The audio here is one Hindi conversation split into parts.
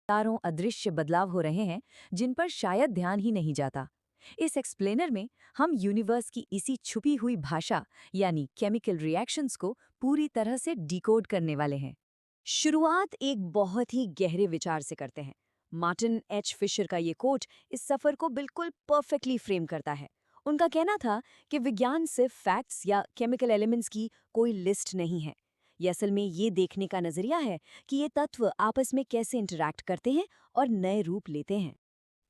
तारों अदृश्य बदलाव हो रहे हैं जिन पर शायद ध्यान ही नहीं जाता। इस एक्सप्लेनर में हम यूनिवर्स की इसी छुपी हुई भाषा यानी केमिकल रिएक्शंस को पूरी तरह से डिकोड करने वाले हैं। शुरुआत एक बहुत ही गहरे विचार से करते हैं। मार्टिन एच फिशर का ये कोट इस सफर को बिल्कुल परफेक्टली फ्रेम करता है। उनका कहना था कि विज्ञान सिर्फ फैक्ट्स या केमिकल एलिमेंट्स की कोई लिस्ट नहीं है। ये असल में ये देखने का नजरिया है कि ये तत्व आपस में कैसे इंटरैक्ट करते हैं और नए रूप लेते हैं।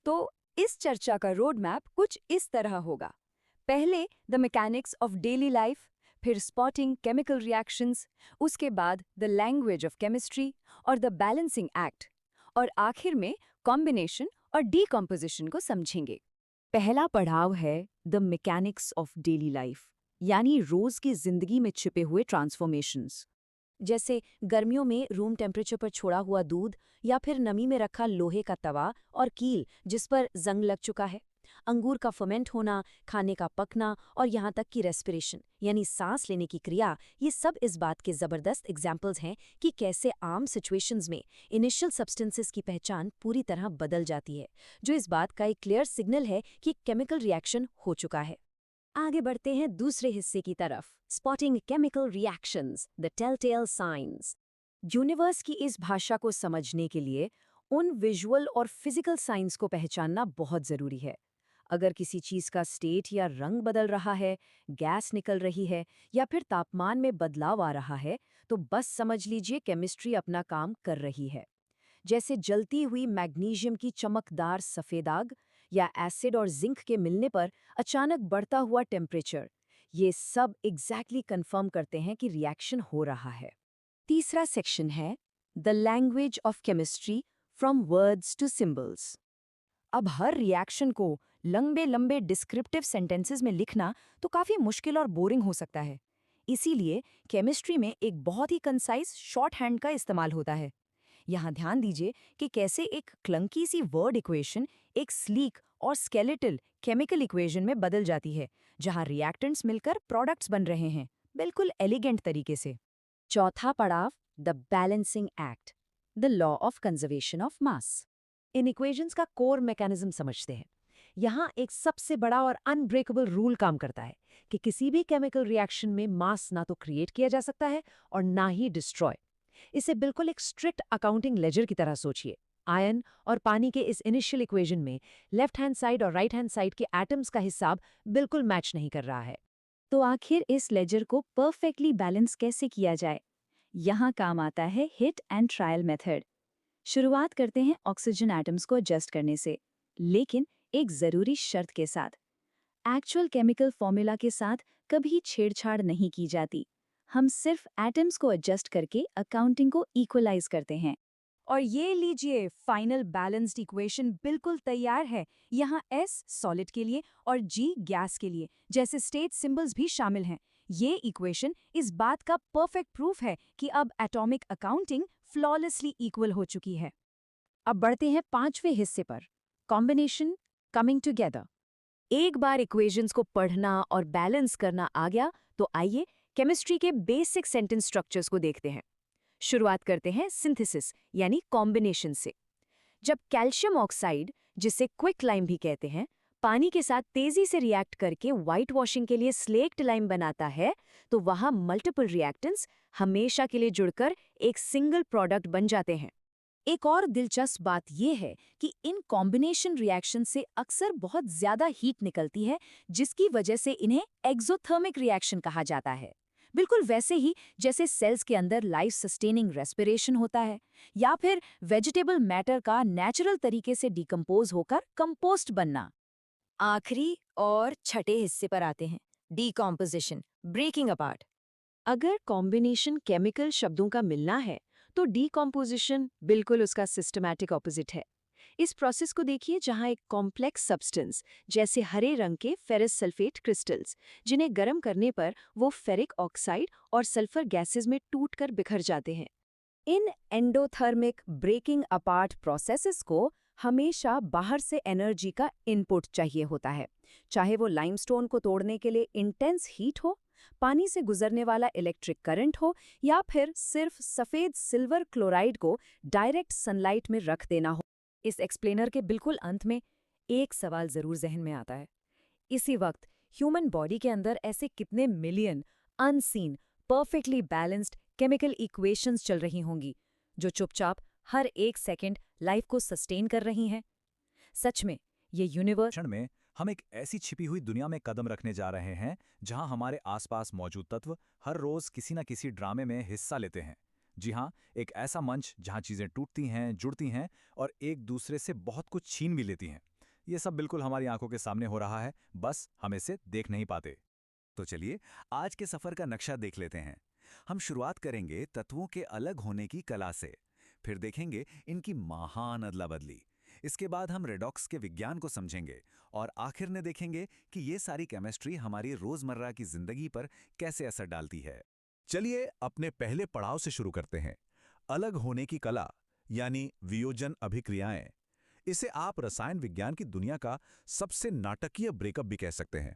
तो इस चर्चा का रोड मैप कुछ इस तरह होगा। पहले the mechanics of daily life, फिर स्पॉटिंग केमिकल रिएक्शंस, उसके बाद द लैंग्वेज ऑफ केमिस्ट्री और द बैलेंसिंग एक्ट, और आखिर में कॉम्बिनेशन और डीकॉम्पोजिशन को समझेंगे। पहला पड़ाव है the mechanics of daily life, यानी रोज की जिंदगी में छिपे हुए ट्रांसफॉर्मेशंस। जैसे गर्मियों में रूम टेम्परेचर पर छोड़ा हुआ दूध, या फिर नमी में रखा लोहे का तवा और कील जिस पर जंग लग चुका है। अंगूर का फर्मेंट होना, खाने का पकना और यहाँ तक कि रेस्पिरेशन यानी सांस लेने की क्रिया, ये सब इस बात के जबरदस्त एग्जाम्पल्स हैं कि कैसे आम सिचुएशंस में इनिशियल सब्सटेंसेस की पहचान पूरी तरह बदल जाती है, जो इस बात का एक क्लियर सिग्नल है कि केमिकल रिएक्शन हो चुका है। आगे बढ़ते हैं दूसरे हिस्से की तरफ, spotting chemical reactions, the telltale science. Universe की इस भाषा को समझने के लिए उन विजुअल और फिजिकल साइंस को पहचानना बहुत जरूरी है। अगर किसी चीज का स्टेट या रंग बदल रहा है, गैस निकल रही है या फिर तापमान में बदलाव आ रहा है, तो बस समझ लीजिए केमिस्ट्री अपना काम कर रही है। जैसे जलती हुई मैग्नीशियम की चमकदार सफेद आग या एसिड और जिंक के मिलने पर अचानक बढ़ता हुआ टेम्परेचर, ये सब एग्जैक्टली कंफर्म करते हैं कि रिएक्शन हो रहा है। तीसरा सेक्शन है the language of chemistry, from words to symbols. अब हर रिएक्शन को लंबे लंबे डिस्क्रिप्टिव सेंटेंसेस में लिखना तो काफी मुश्किल और बोरिंग हो सकता है। इसीलिए केमिस्ट्री में एक बहुत ही कंसाइज शॉर्ट हैंड का इस्तेमाल होता है। यहाँ ध्यान दीजिए कि कैसे एक क्लंकी सी वर्ड इक्वेशन एक स्लीक और स्केलेटल केमिकल इक्वेशन में बदल जाती है, जहाँ रिएक्टेंट्स मिलकर प्रोडक्ट्स बन रहे हैं, बिल्कुल एलिगेंट तरीके से। चौथा पड़ाव, the balancing act, the law of conservation of mass. In equations का कोर मैकेनिज्म समझते हैं। यहाँ एक सबसे बड़ा और अनब्रेकेबल रूल काम करता है कि किसी भी केमिकल रिएक्शन में मास ना तो क्रिएट किया जा सकता है और ना ही डिस्ट्रॉय। इसे बिल्कुल एक स्ट्रिक्ट अकाउंटिंग लेजर की तरह सोचिए। आयन और पानी के इस इनिशियल इक्वेशन में लेफ्ट हैंड साइड और राइट हैंड साइड के एटम्स का हिसाब बिल्कुल मैच नहीं कर रहा है। तो आखिर इस लेजर को परफेक्टली बैलेंस कैसे किया जाए? यहाँ काम आता है हिट एंड ट्रायल मेथड। शुरुआत करते हैं ऑक्सीजन एटम्स को एडजस्ट करने से, लेकिन एक जरूरी शर्त के साथ। एक्चुअल केमिकल फॉर्मूला के साथ कभी छेड़छाड़ नहीं की जाती। हम सिर्फ एटम्स को एडजस्ट करके अकाउंटिंग को इक्वलाइज करते हैं। और ये लीजिए, फाइनल बैलेंस्ड इक्वेशन बिल्कुल तैयार है। यहाँ S सॉलिड के लिए और G गैस के लिए जैसे स्टेट सिंबल्स भी शामिल हैं। ये इक्वेशन इस बात का परफेक्ट प्रूफ है कि अब एटॉमिक अकाउंटिंग फ्लॉलेसली इक्वल हो चुकी है। अब बढ़ते हैं पांचवें हिस्से पर, कॉम्बिनेशन, कमिंग टुगेदर। एक बार इक्वेशंस को पढ़ना और बैलेंस करना आ गया, तो आइए केमिस्ट्री के बेसिक सेंटेंस स्ट्रक्चर्स को देखते हैं। शुरुआत करते हैं सिंथेसिस यानी कॉम्बिनेशन से। जब कैल्शियम ऑक्साइड, जिसे क्विक लाइम भी कहते हैं, पानी के साथ तेजी से रिएक्ट करके व्हाइट वॉशिंग के लिए स्लेक्ट लाइम बनाता है, तो वहां मल्टीपल रिएक्टेंट्स हमेशा के लिए जुड़कर एक सिंगल प्रोडक्ट बन जाते हैं। एक और दिलचस्प बात यह है कि इन कॉम्बिनेशन रिएक्शन से अक्सर बहुत ज्यादा हीट निकलती है, जिसकी वजह से इन्हें एक्सोथर्मिक रिएक्शन कहा जाता है। बिल्कुल वैसे ही जैसे सेल्स के अंदर लाइफ सस्टेनिंग रेस्पिरेशन होता है, या फिर वेजिटेबल मैटर का नेचुरल तरीके से डिकम्पोज होकर कंपोस्ट बनना। आखिरी और छठे हिस्से पर आते हैं, डीकॉम्पोजिशन, ब्रेकिंग अपार्ट। अगर कॉम्बिनेशन केमिकल शब्दों का मिलना है, तो डीकॉम्पोजिशन बिल्कुल उसका सिस्टमैटिक ऑपोजिट है। इस प्रोसेस को देखिए, जहां एक कॉम्प्लेक्स सब्सटेंस जैसे हरे रंग के फेरस सल्फेट क्रिस्टल्स, जिन्हें गर्म करने पर वो फेरिक ऑक्साइड और सल्फर गैसेस में टूटकर बिखर जाते हैं। इन एंडोथर्मिक ब्रेकिंग अपार्ट प्रोसेसेस को हमेशा बाहर से एनर्जी का इनपुट चाहिए होता है, चाहे वो लाइमस्टोन को तोड़ने के लिए इंटेंस हीट हो, पानी से गुजरने वाला इलेक्ट्रिक करंट हो या फिर सिर्फ सफ़ेद सिल्वर क्लोराइड को डायरेक्ट सनलाइट में रख देना हो। इस एक्सप्लेनर के बिल्कुल अंत में एक सवाल जरूर जहन में आता है। इसी वक्त ह्यूमन बॉडी के अंदर ऐसे कितने million unseen perfectly balanced chemical equations चल रही होंगी जो चुपचाप हर एक सेकंड लाइफ को सस्टेन कर रही हैं। सच में ये यूनिवर्स क्षण में हम एक ऐसी छिपी हुई दुनिया में कदम रखने जा रहे हैं जहां हमारे आसपास मौजूद तत्व हर रोज किसी न किसी ड्रामे में हिस्सा लेते हैं। जी हां, एक ऐसा मंच जहां चीजें टूटती हैं, जुड़ती हैं और एक दूसरे से बहुत कुछ छीन भी लेती हैं। ये सब बिल्कुल हमारी आंखों के सामने हो रहा है, बस हम इसे देख नहीं पाते। तो चलिए आज के सफर का नक्शा देख लेते हैं। हम शुरुआत करेंगे तत्वों के अलग होने की कला से, फिर देखेंगे इनकी महान अदला बदली। इसके बाद हम रेडॉक्स के विज्ञान को समझेंगे और आखिर में देखेंगे कि ये सारी केमिस्ट्री हमारी रोजमर्रा की जिंदगी पर कैसे असर डालती है। चलिए अपने पहले पड़ाव से शुरू करते हैं, अलग होने की कला यानी वियोजन अभिक्रियाएं। इसे आप रसायन विज्ञान की दुनिया का सबसे नाटकीय ब्रेकअप भी कह सकते हैं।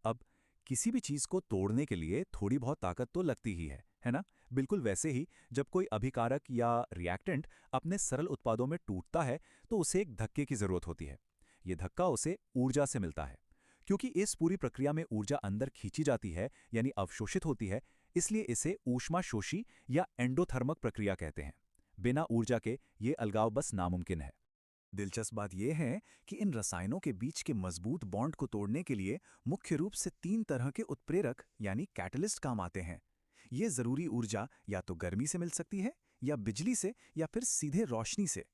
अब किसी भी चीज को तोड़ने के लिए थोड़ी बहुत ताकत तो लगती ही है ना? बिल्कुल वैसे ही जब कोई अभिकारक या रिएक्टेंट अपने सरल उत्पादों में टूटता है तो उसे एक धक्के की जरूरत होती है। ये धक्का उसे ऊर्जा से मिलता है। क्योंकि इस पूरी प्रक्रिया में ऊर्जा अंदर खींची जाती है यानी अवशोषित होती है, इसलिए इसे ऊष्माशोषी या एंडोथर्मक प्रक्रिया कहते हैं। बिना ऊर्जा के ये अलगाव बस नामुमकिन है। दिलचस्प बात यह है कि इन रसायनों के बीच के मजबूत बॉन्ड को तोड़ने के लिए मुख्य रूप से 3 तरह के उत्प्रेरक यानी कैटलिस्ट काम आते हैं। ये जरूरी ऊर्जा या तो गर्मी से मिल सकती है, या बिजली से, या फिर सीधे रोशनी से।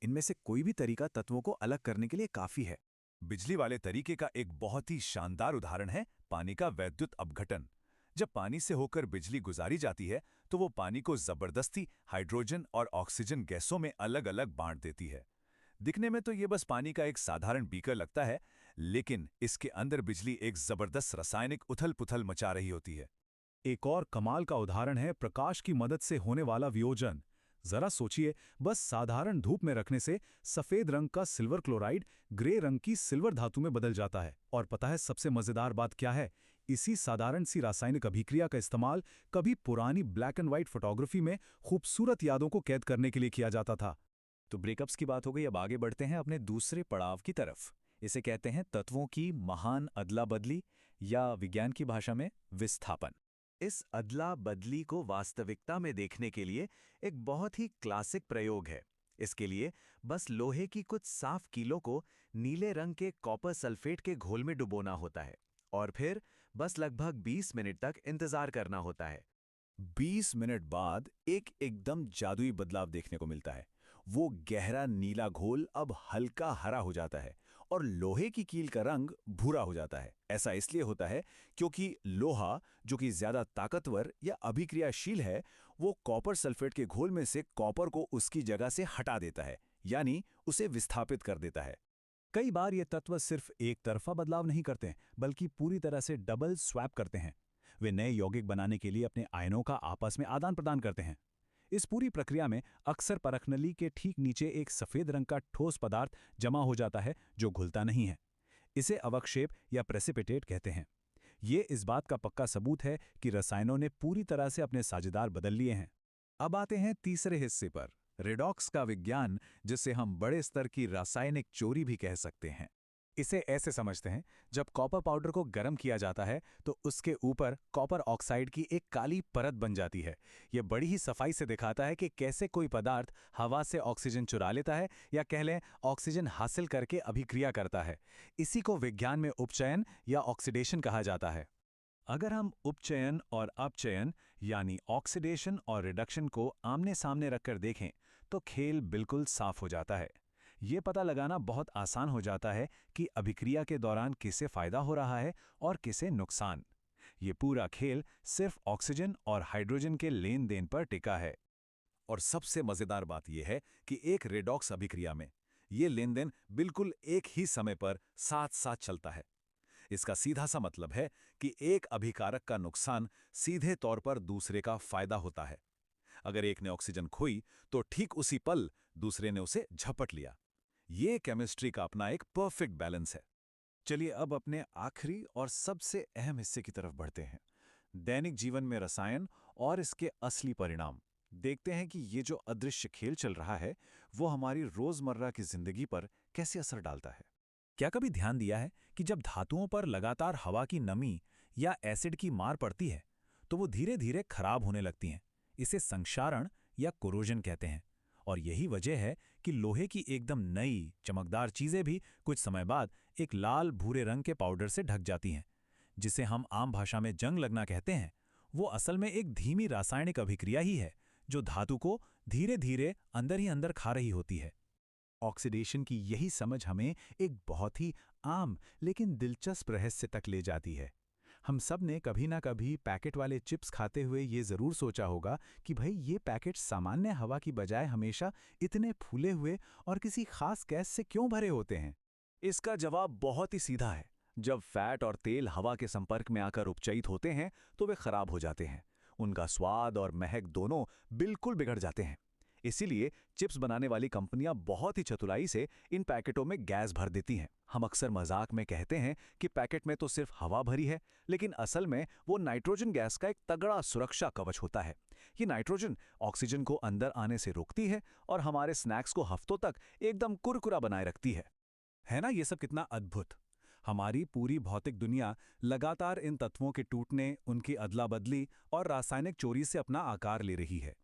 इनमें से कोई भी तरीका तत्वों को अलग करने के लिए काफी है। बिजली वाले तरीके का एक बहुत ही शानदार उदाहरण है पानी का वैद्युत अपघटन। जब पानी से होकर बिजली गुजारी जाती है तो वो पानी को जबरदस्ती हाइड्रोजन और ऑक्सीजन गैसों में अलग अलग बांट देती है। दिखने में तो ये बस पानी का एक साधारण बीकर लगता है, लेकिन इसके अंदर बिजली एक जबरदस्त रासायनिक उथल-पुथल मचा रही होती है। एक और कमाल का उदाहरण है प्रकाश की मदद से होने वाला वियोजन। जरा सोचिए, बस साधारण धूप में रखने से सफेद रंग का सिल्वर क्लोराइड ग्रे रंग की सिल्वर धातु में बदल जाता है। और पता है सबसे मजेदार बात क्या है? इसी साधारण सी रासायनिक अभिक्रिया का इस्तेमाल कभी पुरानी ब्लैक एंड व्हाइट फोटोग्राफी में खूबसूरत यादों को कैद करने के लिए किया जाता था। तो ब्रेकअप्स की बात हो गई, अब आगे बढ़ते हैं अपने दूसरे पड़ाव की तरफ। इसे कहते हैं तत्वों की महान अदला बदली, या विज्ञान की भाषा में विस्थापन। इस अदला बदली को वास्तविकता में देखने के लिए एक बहुत ही क्लासिक प्रयोग है। इसके लिए बस लोहे की कुछ साफ कीलों को नीले रंग के कॉपर सल्फेट के घोल में डुबोना होता है और फिर बस लगभग 20 मिनट तक इंतजार करना होता है। 20 मिनट बाद एक एकदम जादुई बदलाव देखने को मिलता है। वो गहरा नीला घोल अब हल्का हरा हो जाता है और लोहे की कील का रंग भूरा हो जाता है। ऐसा इसलिए होता है क्योंकि लोहा, जो कि ज्यादा ताकतवर या अभिक्रियाशील है, वो कॉपर सल्फेट के घोल में से कॉपर को उसकी जगह से हटा देता है, यानी उसे विस्थापित कर देता है। कई बार ये तत्व सिर्फ एक तरफा बदलाव नहीं करते, बल्कि पूरी तरह से डबल स्वैप करते हैं। वे नए यौगिक बनाने के लिए अपने आयनों का आपस में आदान प्रदान करते हैं। इस पूरी प्रक्रिया में अक्सर परखनली के ठीक नीचे एक सफेद रंग का ठोस पदार्थ जमा हो जाता है जो घुलता नहीं है। इसे अवक्षेप या प्रेसिपिटेट कहते हैं। ये इस बात का पक्का सबूत है कि रसायनों ने पूरी तरह से अपने साझेदार बदल लिए हैं। अब आते हैं तीसरे हिस्से पर, रेडॉक्स का विज्ञान, जिसे हम बड़े स्तर की रासायनिक चोरी भी कह सकते हैं। इसे ऐसे समझते हैं, जब कॉपर पाउडर को गर्म किया जाता है तो उसके ऊपर कॉपर ऑक्साइड की एक काली परत बन जाती है। यह बड़ी ही सफाई से दिखाता है कि कैसे कोई पदार्थ हवा से ऑक्सीजन चुरा लेता है, या कह लें ऑक्सीजन हासिल करके अभिक्रिया करता है। इसी को विज्ञान में उपचयन या ऑक्सीडेशन कहा जाता है। अगर हम उपचयन और अपचयन यानी ऑक्सीडेशन और रिडक्शन को आमने सामने रखकर देखें तो खेल बिल्कुल साफ हो जाता है। ये पता लगाना बहुत आसान हो जाता है कि अभिक्रिया के दौरान किसे फायदा हो रहा है और किसे नुकसान। ये पूरा खेल सिर्फ ऑक्सीजन और हाइड्रोजन के लेन देन पर टिका है। और सबसे मजेदार बात यह है कि एक रेडॉक्स अभिक्रिया में ये लेन देन बिल्कुल एक ही समय पर साथ साथ चलता है। इसका सीधा सा मतलब है कि एक अभिकारक का नुकसान सीधे तौर पर दूसरे का फायदा होता है। अगर एक ने ऑक्सीजन खोई तो ठीक उसी पल दूसरे ने उसे झपट लिया। ये केमिस्ट्री का अपना एक परफेक्ट बैलेंस है। चलिए अब अपने आखिरी और सबसे अहम हिस्से की तरफ बढ़ते हैं, दैनिक जीवन में रसायन और इसके असली परिणाम। देखते हैं कि ये जो अदृश्य खेल चल रहा है वो हमारी रोजमर्रा की जिंदगी पर कैसे असर डालता है। क्या कभी ध्यान दिया है कि जब धातुओं पर लगातार हवा की नमी या एसिड की मार पड़ती है तो वो धीरे धीरे खराब होने लगती हैं। इसे संक्षारण या कोरोजन कहते हैं। और यही वजह है कि लोहे की एकदम नई चमकदार चीजें भी कुछ समय बाद एक लाल भूरे रंग के पाउडर से ढक जाती हैं, जिसे हम आम भाषा में जंग लगना कहते हैं। वो असल में एक धीमी रासायनिक अभिक्रिया ही है जो धातु को धीरे धीरे अंदर ही अंदर खा रही होती है। ऑक्सीडेशन की यही समझ हमें एक बहुत ही आम लेकिन दिलचस्प रहस्य तक ले जाती है। हम सब ने कभी ना कभी पैकेट वाले चिप्स खाते हुए ये ज़रूर सोचा होगा कि भाई ये पैकेट सामान्य हवा की बजाय हमेशा इतने फूले हुए और किसी खास गैस से क्यों भरे होते हैं? इसका जवाब बहुत ही सीधा है। जब फैट और तेल हवा के संपर्क में आकर उपचयित होते हैं तो वे खराब हो जाते हैं। उनका स्वाद और महक दोनों बिल्कुल बिगड़ जाते हैं। इसीलिए चिप्स बनाने वाली कंपनियां बहुत ही चतुराई से इन पैकेटों में गैस भर देती हैं। हम अक्सर मजाक में कहते हैं कि पैकेट में तो सिर्फ हवा भरी है, लेकिन असल में वो नाइट्रोजन गैस का एक तगड़ा सुरक्षा कवच होता है। ये नाइट्रोजन ऑक्सीजन को अंदर आने से रोकती है और हमारे स्नैक्स को हफ्तों तक एकदम कुरकुरा बनाए रखती है ना? ये सब कितना अद्भुत। हमारी पूरी भौतिक दुनिया लगातार इन तत्वों के टूटने, उनकी अदला बदली और रासायनिक चोरी से अपना आकार ले रही है।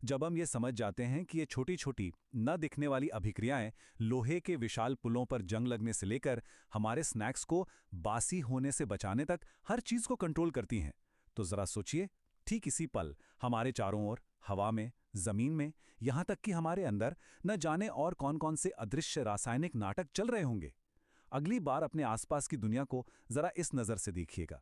जब हम ये समझ जाते हैं कि ये छोटी छोटी न दिखने वाली अभिक्रियाएं लोहे के विशाल पुलों पर जंग लगने से लेकर हमारे स्नैक्स को बासी होने से बचाने तक हर चीज को कंट्रोल करती हैं, तो जरा सोचिए, ठीक इसी पल हमारे चारों ओर, हवा में, जमीन में, यहां तक कि हमारे अंदर न जाने और कौन कौन से अदृश्य रासायनिक नाटक चल रहे होंगे। अगली बार अपने आसपास की दुनिया को जरा इस नजर से देखिएगा।